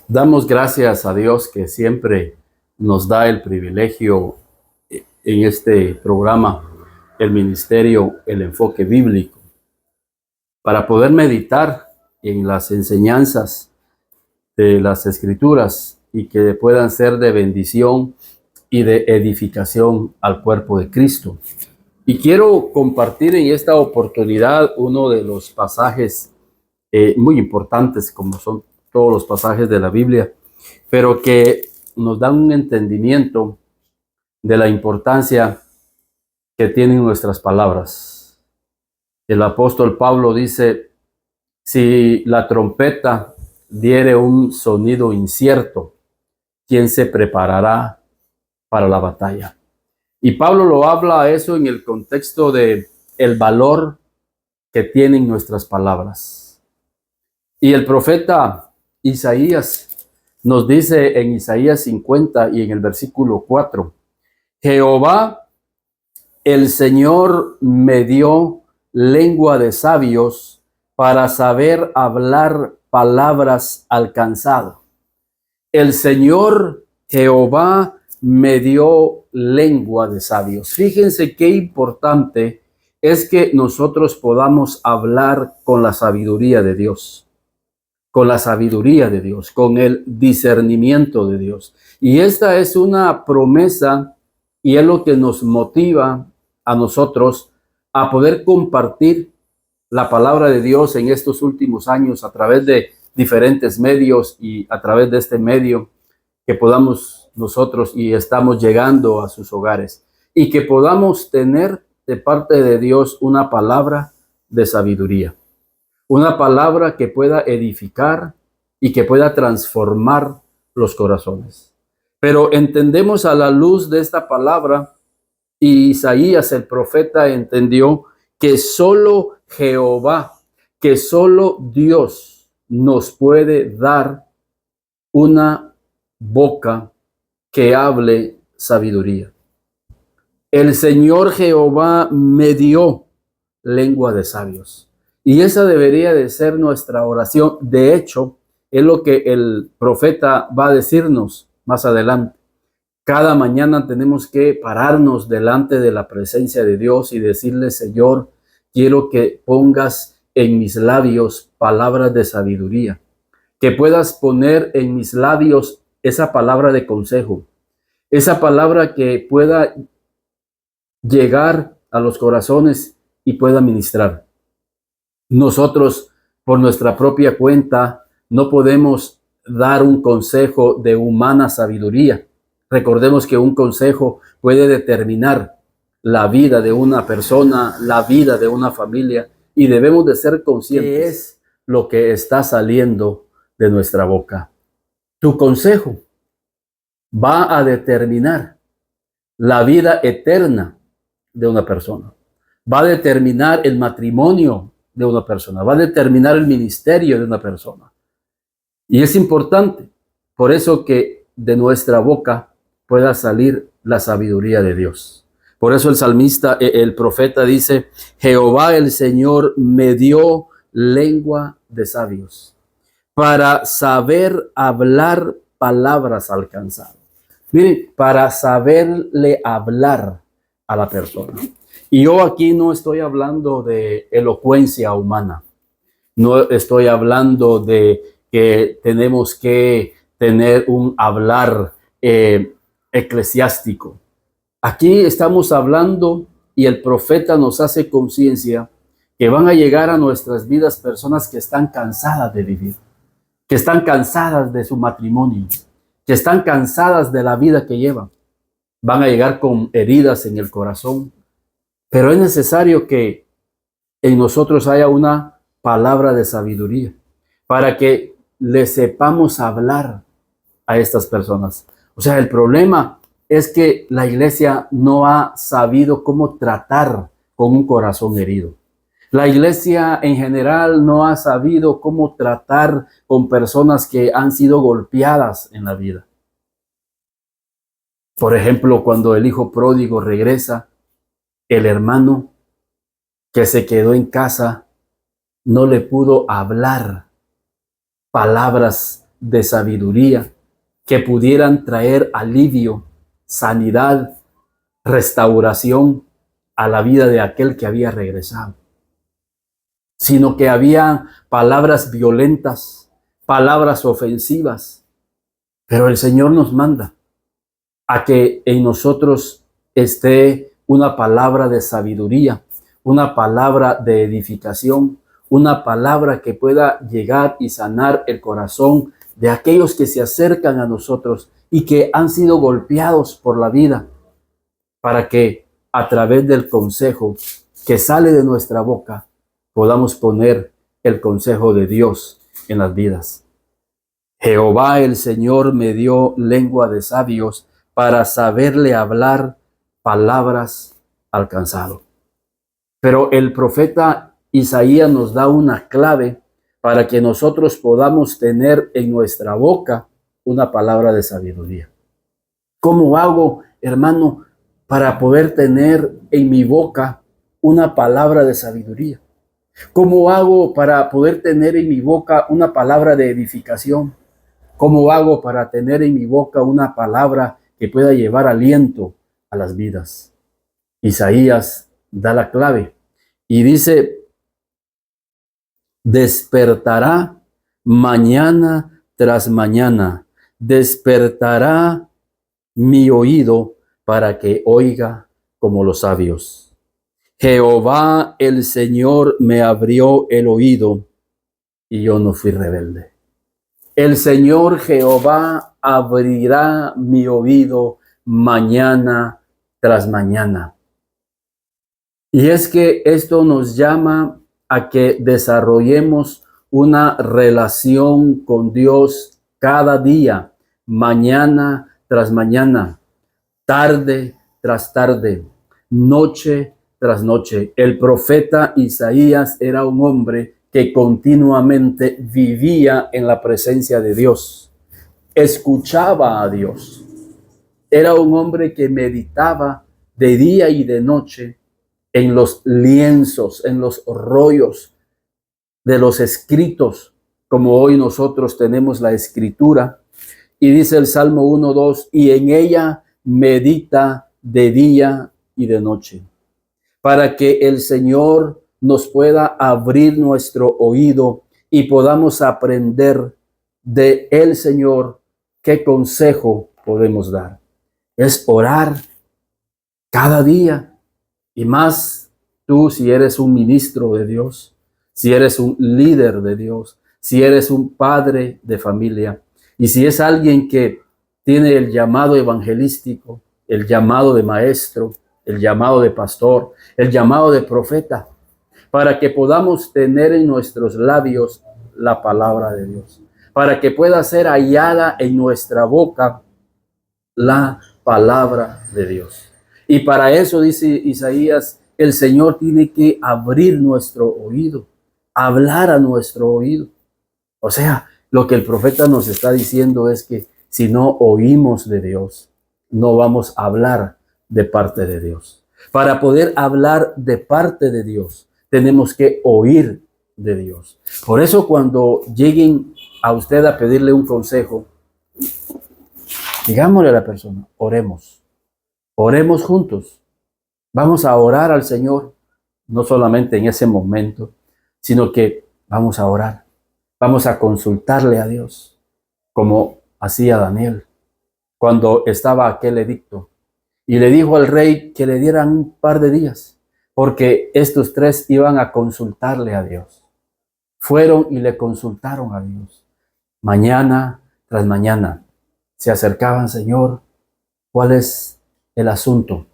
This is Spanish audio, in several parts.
Damos gracias a Dios que siempre nos da el privilegio en este programa, el ministerio, el enfoque bíblico, para poder meditar en las enseñanzas de las Escrituras y que puedan ser de bendición y de edificación al cuerpo de Cristo. Y quiero compartir en esta oportunidad uno de los pasajes muy importantes, como son todos los pasajes de la Biblia, pero que nos dan un entendimiento de la importancia que tienen nuestras palabras. El apóstol Pablo dice, si la trompeta diere un sonido incierto, ¿quién se preparará para la batalla? Y Pablo lo habla a eso en el contexto de el valor que tienen nuestras palabras. Y el profeta Isaías nos dice en Isaías 50 y en el versículo 4, Jehová, el Señor, me dio lengua de sabios para saber hablar palabras al cansado. El Señor Jehová me dio lengua de sabios. Fíjense qué importante es que nosotros podamos hablar con la sabiduría de Dios, con la sabiduría de Dios, con el discernimiento de Dios. Y esta es una promesa y es lo que nos motiva a nosotros a poder compartir la palabra de Dios en estos últimos años a través de diferentes medios y a través de este medio que podamos nosotros y estamos llegando a sus hogares y que podamos tener de parte de Dios una palabra de sabiduría, una palabra que pueda edificar y que pueda transformar los corazones. Pero entendemos a la luz de esta palabra, y Isaías el profeta entendió que solo Jehová, que solo Dios nos puede dar una boca que hable sabiduría. El Señor Jehová me dio lengua de sabios. Y esa debería de ser nuestra oración. De hecho, es lo que el profeta va a decirnos más adelante. Cada mañana tenemos que pararnos delante de la presencia de Dios y decirle, Señor, quiero que pongas en mis labios palabras de sabiduría, que puedas poner en mis labios esa palabra de consejo, esa palabra que pueda llegar a los corazones y pueda ministrar. Nosotros, por nuestra propia cuenta, no podemos dar un consejo de humana sabiduría. Recordemos que un consejo puede determinar la vida de una persona, la vida de una familia, y debemos de ser conscientes de qué es lo que está saliendo de nuestra boca. Tu consejo va a determinar la vida eterna de una persona, va a determinar el matrimonio de una persona, va a determinar el ministerio de una persona. Y es importante, por eso que de nuestra boca pueda salir la sabiduría de Dios. Por eso el salmista, el profeta dice, Jehová el Señor me dio lengua de sabios para saber hablar palabras al cansado. Miren, para saberle hablar a la persona. Y yo aquí no estoy hablando de elocuencia humana, no estoy hablando de que tenemos que tener un hablar eclesiástico. Aquí estamos hablando y el profeta nos hace conciencia que van a llegar a nuestras vidas personas que están cansadas de vivir, que están cansadas de su matrimonio, que están cansadas de la vida que llevan. Van a llegar con heridas en el corazón, pero es necesario que en nosotros haya una palabra de sabiduría para que le sepamos hablar a estas personas. O sea, el problema es que la iglesia no ha sabido cómo tratar con un corazón herido. La iglesia en general no ha sabido cómo tratar con personas que han sido golpeadas en la vida. Por ejemplo, cuando el hijo pródigo regresa, el hermano que se quedó en casa no le pudo hablar palabras de sabiduría que pudieran traer alivio, sanidad, restauración a la vida de aquel que había regresado, sino que había palabras violentas, palabras ofensivas. Pero el Señor nos manda a que en nosotros esté una palabra de sabiduría, una palabra de edificación, una palabra que pueda llegar y sanar el corazón de aquellos que se acercan a nosotros y que han sido golpeados por la vida, para que a través del consejo que sale de nuestra boca podamos poner el consejo de Dios en las vidas. Jehová el Señor me dio lengua de sabios para saberle hablar palabras al cansado. Pero el profeta Isaías nos da una clave para que nosotros podamos tener en nuestra boca una palabra de sabiduría. ¿Cómo hago, hermano, para poder tener en mi boca una palabra de sabiduría? ¿Cómo hago para poder tener en mi boca una palabra de edificación? ¿Cómo hago para tener en mi boca una palabra que pueda llevar aliento a las vidas? Isaías da la clave y dice: despertará mañana tras mañana, despertará mi oído para que oiga como los sabios. Jehová el Señor me abrió el oído y yo no fui rebelde. El Señor Jehová abrirá mi oído mañana tras mañana. Y es que esto nos llama a que desarrollemos una relación con Dios cada día, mañana tras mañana, tarde tras tarde, noche tras noche. El profeta Isaías era un hombre que continuamente vivía en la presencia de Dios, escuchaba a Dios. Era un hombre que meditaba de día y de noche en los lienzos, en los rollos de los escritos, como hoy nosotros tenemos la escritura. Y dice el Salmo 1:2, y en ella medita de día y de noche, para que el Señor nos pueda abrir nuestro oído y podamos aprender de el Señor qué consejo podemos dar. Es orar cada día, y más tú si eres un ministro de Dios, si eres un líder de Dios, si eres un padre de familia, y si es alguien que tiene el llamado evangelístico, el llamado de maestro, el llamado de pastor, el llamado de profeta, para que podamos tener en nuestros labios la palabra de Dios, para que pueda ser hallada en nuestra boca la palabra de Dios. Y para eso, dice Isaías, el Señor tiene que abrir nuestro oído, hablar a nuestro oído. O sea, lo que el profeta nos está diciendo es que si no oímos de Dios, no vamos a hablar de parte de Dios. Para poder hablar de parte de Dios, tenemos que oír de Dios. Por eso cuando lleguen a usted a pedirle un consejo, digámosle a la persona, oremos. Oremos juntos. Vamos a orar al Señor, no solamente en ese momento, sino que vamos a orar. Vamos a consultarle a Dios, como hacía Daniel cuando estaba aquel edicto. Y le dijo al rey que le dieran un par de días, porque estos tres iban a consultarle a Dios. Fueron y le consultaron a Dios. Mañana tras mañana se acercaban: Señor, ¿cuál es el asunto?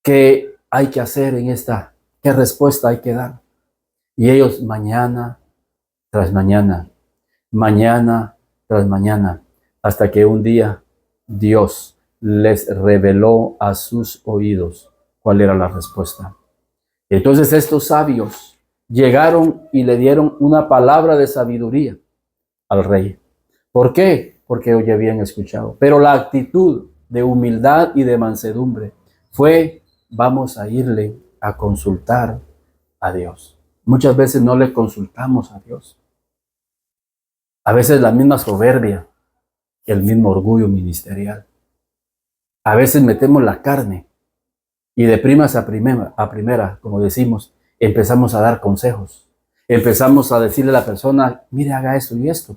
¿Qué hay que hacer en esta? ¿Qué respuesta hay que dar? Y ellos mañana tras mañana, mañana tras mañana, hasta que un día Dios les reveló a sus oídos cuál era la respuesta. Entonces estos sabios llegaron y le dieron una palabra de sabiduría al rey. ¿Por qué? Porque hoy habían escuchado. Pero la actitud de humildad y de mansedumbre fue: vamos a irle a consultar a Dios. Muchas veces no le consultamos a Dios. A veces la misma soberbia, el mismo orgullo ministerial. A veces metemos la carne y de primas a primera, como decimos, empezamos a dar consejos. Empezamos a decirle a la persona, mire, haga esto y esto.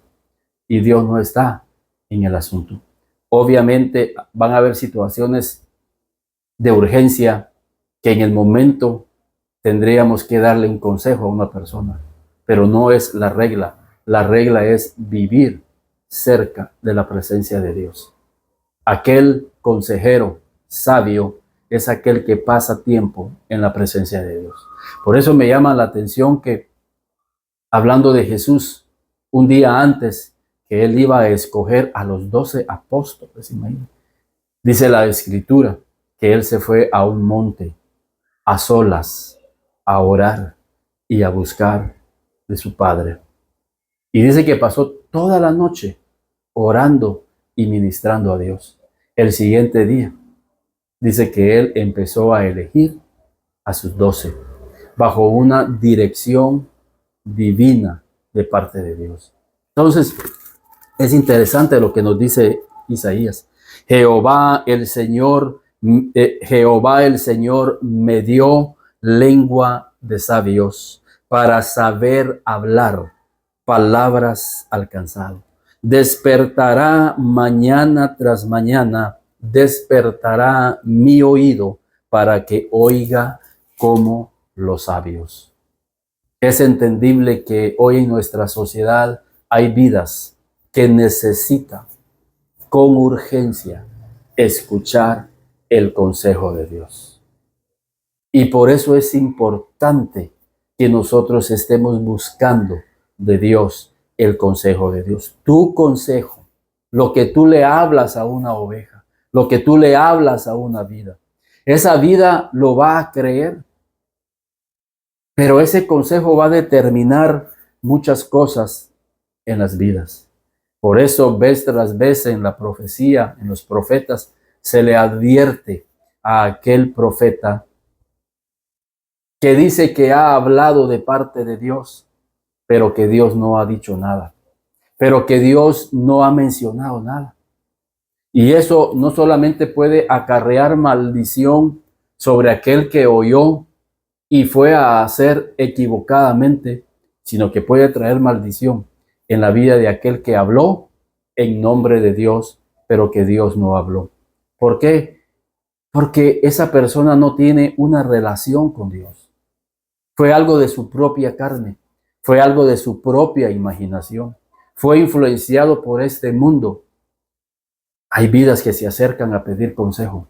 Y Dios no está en el asunto. Obviamente van a haber situaciones de urgencia que en el momento tendríamos que darle un consejo a una persona, pero no es la regla. La regla es vivir cerca de la presencia de Dios. Aquel consejero sabio es aquel que pasa tiempo en la presencia de Dios. Por eso me llama la atención que, hablando de Jesús, un día antes que él iba a escoger a los 12 apóstoles, imagínate, dice la Escritura que él se fue a un monte, a solas, a orar y a buscar de su Padre. Y dice que pasó toda la noche orando y ministrando a Dios. El siguiente día, dice que él empezó a elegir a sus 12 bajo una dirección divina de parte de Dios. Entonces, es interesante lo que nos dice Isaías. Jehová el Señor me dio lengua de sabios para saber hablar palabras alcanzado. Despertará mañana tras mañana, despertará mi oído para que oiga como los sabios. Es entendible que hoy en nuestra sociedad hay vidas que necesitan con urgencia escuchar el consejo de Dios. Y por eso es importante que nosotros estemos buscando de Dios el consejo de Dios. Tu consejo, lo que tú le hablas a una oveja, lo que tú le hablas a una vida. Esa vida lo va a creer, pero ese consejo va a determinar muchas cosas en las vidas. Por eso, vez tras vez en la profecía, en los profetas, se le advierte a aquel profeta que dice que ha hablado de parte de Dios, pero que Dios no ha dicho nada, pero que Dios no ha mencionado nada. Y eso no solamente puede acarrear maldición sobre aquel que oyó y fue a hacer equivocadamente, sino que puede traer maldición en la vida de aquel que habló en nombre de Dios, pero que Dios no habló. ¿Por qué? Porque esa persona no tiene una relación con Dios. Fue algo de su propia carne, fue algo de su propia imaginación, fue influenciado por este mundo. Hay vidas que se acercan a pedir consejo.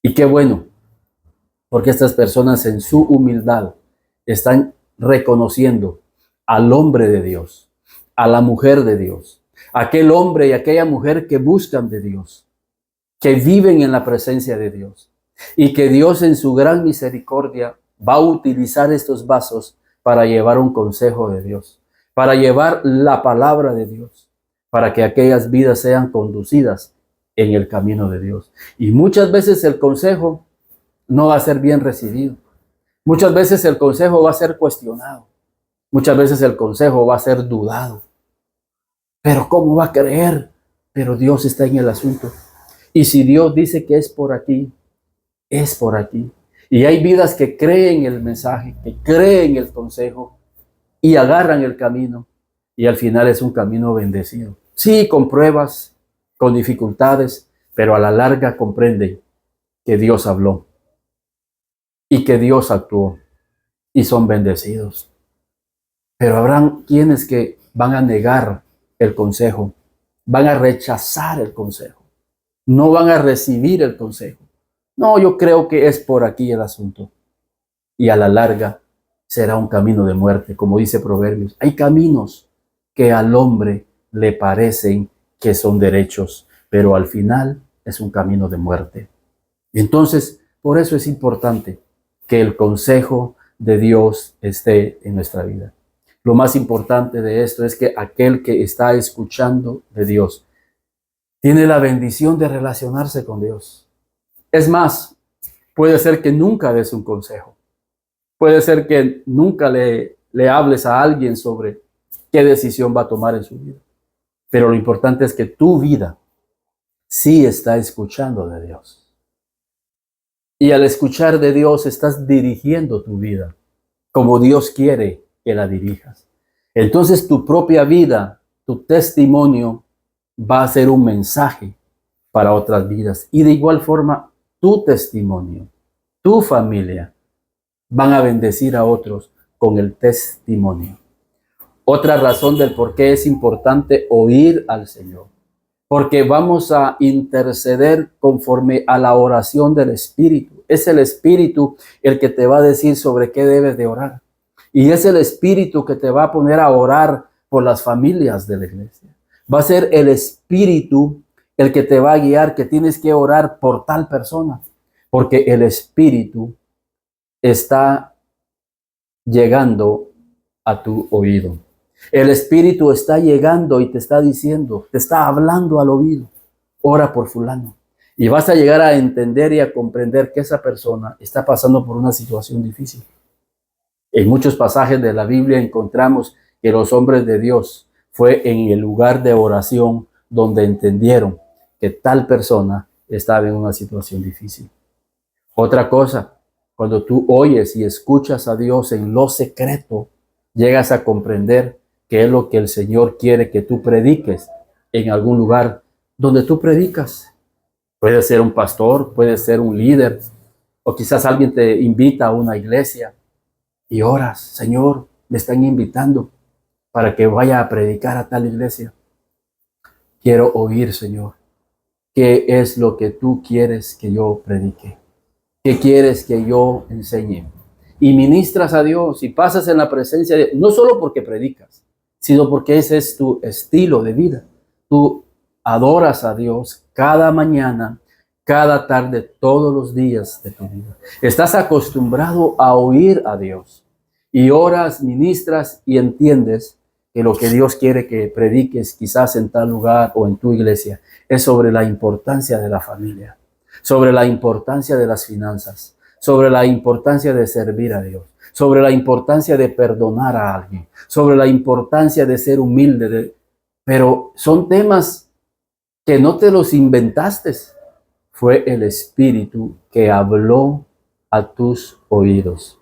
Y qué bueno, porque estas personas en su humildad están reconociendo al hombre de Dios, a la mujer de Dios, aquel hombre y aquella mujer que buscan de Dios, que viven en la presencia de Dios, y que Dios en su gran misericordia va a utilizar estos vasos para llevar un consejo de Dios, para llevar la palabra de Dios, para que aquellas vidas sean conducidas en el camino de Dios. Y muchas veces el consejo no va a ser bien recibido. Muchas veces el consejo va a ser cuestionado. Muchas veces el consejo va a ser dudado. Pero ¿cómo va a creer? Pero Dios está en el asunto. Y si Dios dice que es por aquí, es por aquí. Y hay vidas que creen el mensaje, que creen el consejo y agarran el camino. Y al final es un camino bendecido. Sí, con pruebas, con dificultades, pero a la larga comprenden que Dios habló y que Dios actuó y son bendecidos. Pero habrán quienes que van a negar el consejo, van a rechazar el consejo, no van a recibir el consejo. No, yo creo que es por aquí el asunto. Y a la larga será un camino de muerte, como dice Proverbios. Hay caminos que al hombre le parecen que son derechos, pero al final es un camino de muerte. Entonces, por eso es importante que el consejo de Dios esté en nuestra vida. Lo más importante de esto es que aquel que está escuchando de Dios tiene la bendición de relacionarse con Dios. Es más, puede ser que nunca des un consejo. Puede ser que nunca le hables a alguien sobre qué decisión va a tomar en su vida. Pero lo importante es que tu vida sí está escuchando de Dios. Y al escuchar de Dios estás dirigiendo tu vida como Dios quiere que la dirijas. Entonces tu propia vida, tu testimonio va a ser un mensaje para otras vidas. Y de igual forma, tu testimonio, tu familia van a bendecir a otros con el testimonio. Otra razón del por qué es importante oír al Señor. Porque vamos a interceder conforme a la oración del Espíritu. Es el Espíritu el que te va a decir sobre qué debes de orar. Y es el Espíritu que te va a poner a orar por las familias de la iglesia. Va a ser el Espíritu el que te va a guiar que tienes que orar por tal persona. Porque el Espíritu está llegando a tu oído. El Espíritu está llegando y te está diciendo, te está hablando al oído, ora por fulano. Y vas a llegar a entender y a comprender que esa persona está pasando por una situación difícil. En muchos pasajes de la Biblia encontramos que los hombres de Dios fue en el lugar de oración donde entendieron que tal persona estaba en una situación difícil. Otra cosa, cuando tú oyes y escuchas a Dios en lo secreto, llegas a comprender qué es lo que el Señor quiere que tú prediques en algún lugar donde tú predicas. Puede ser un pastor, puede ser un líder, o quizás alguien te invita a una iglesia y oras, Señor, me están invitando para que vaya a predicar a tal iglesia. Quiero oír, Señor, qué es lo que tú quieres que yo predique, qué quieres que yo enseñe. Y ministras a Dios y pasas en la presencia de, no solo porque predicas, sino porque ese es tu estilo de vida. Tú adoras a Dios cada mañana, cada tarde, todos los días de tu vida. Estás acostumbrado a oír a Dios y oras, ministras y entiendes que lo que Dios quiere que prediques quizás en tal lugar o en tu iglesia es sobre la importancia de la familia, sobre la importancia de las finanzas, sobre la importancia de servir a Dios, sobre la importancia de perdonar a alguien, sobre la importancia de ser humilde. Pero son temas que no te los inventaste. Fue el Espíritu que habló a tus oídos,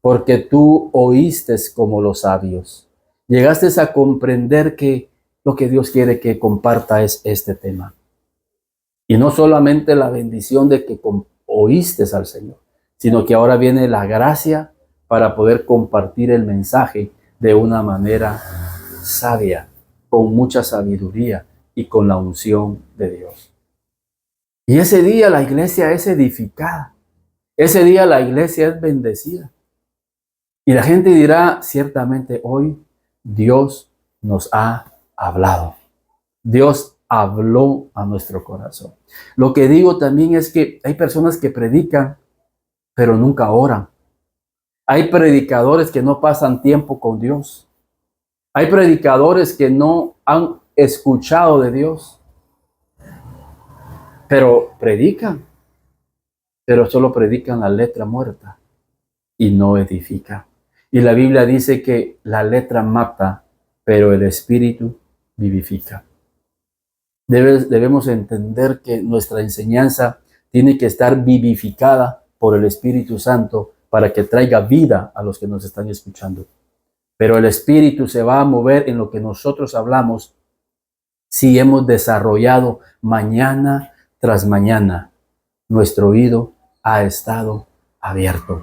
porque tú oíste como los sabios. Llegaste a comprender que lo que Dios quiere que comparta es este tema. Y no solamente la bendición de que oíste al Señor, sino que ahora viene la gracia para poder compartir el mensaje de una manera sabia, con mucha sabiduría y con la unción de Dios. Y ese día la iglesia es edificada. Ese día la iglesia es bendecida. Y la gente dirá, ciertamente hoy Dios nos ha hablado. Dios habló a nuestro corazón. Lo que digo también es que hay personas que predican, pero nunca oran. Hay predicadores que no pasan tiempo con Dios. Hay predicadores que no han escuchado de Dios, pero predican, pero solo predican la letra muerta y no edifican. Y la Biblia dice que la letra mata, pero el espíritu vivifica. Debemos entender que nuestra enseñanza tiene que estar vivificada por el Espíritu Santo para que traiga vida a los que nos están escuchando. Pero el Espíritu se va a mover en lo que nosotros hablamos si hemos desarrollado mañana tras mañana. Nuestro oído ha estado abierto.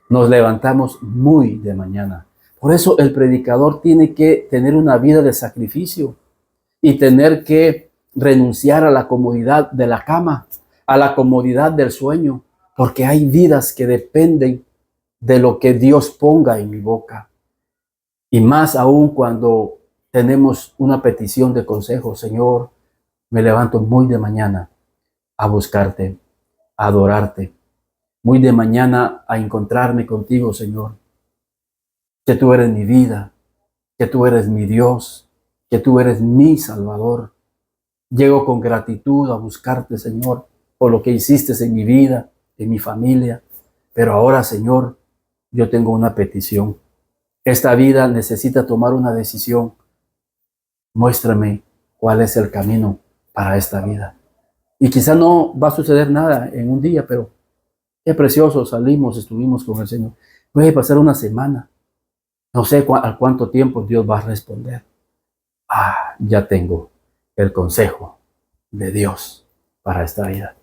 Nos levantamos muy de mañana. Por eso el predicador tiene que tener una vida de sacrificio y tener que renunciar a la comodidad de la cama, a la comodidad del sueño, porque hay vidas que dependen de lo que Dios ponga en mi boca. Y más aún cuando tenemos una petición de consejo, Señor, me levanto muy de mañana a buscarte, a adorarte, muy de mañana a encontrarme contigo, Señor, que tú eres mi vida, que tú eres mi Dios, que tú eres mi Salvador. Llego con gratitud a buscarte, Señor, por lo que hiciste en mi vida, en mi familia. Pero ahora, Señor, yo tengo una petición. Esta vida necesita tomar una decisión. Muéstrame cuál es el camino para esta vida. Y quizá no va a suceder nada en un día, pero qué precioso, salimos, estuvimos con el Señor. Puede pasar una semana. No sé a cuánto tiempo Dios va a responder. Ya tengo el consejo de Dios para esta vida.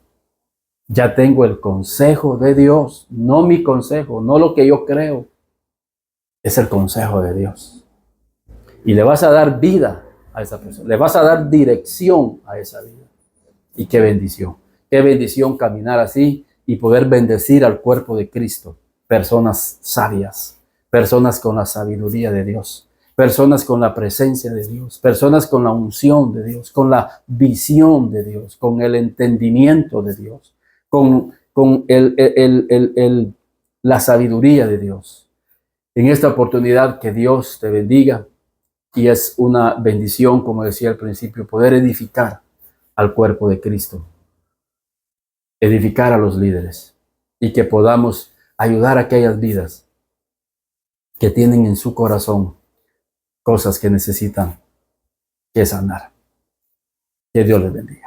Ya tengo el consejo de Dios, no mi consejo, no lo que yo creo. Es el consejo de Dios. Y le vas a dar vida a esa persona. Le vas a dar dirección a esa vida. Y qué bendición. Qué bendición caminar así y poder bendecir al cuerpo de Cristo. Personas sabias, personas con la sabiduría de Dios, personas con la presencia de Dios, personas con la unción de Dios, con la visión de Dios, con el entendimiento de Dios, con la sabiduría de Dios. En esta oportunidad, que Dios te bendiga, y es una bendición, como decía al principio, poder edificar al cuerpo de Cristo, edificar a los líderes, y que podamos ayudar a aquellas vidas que tienen en su corazón cosas que necesitan que sanar. Que Dios les bendiga.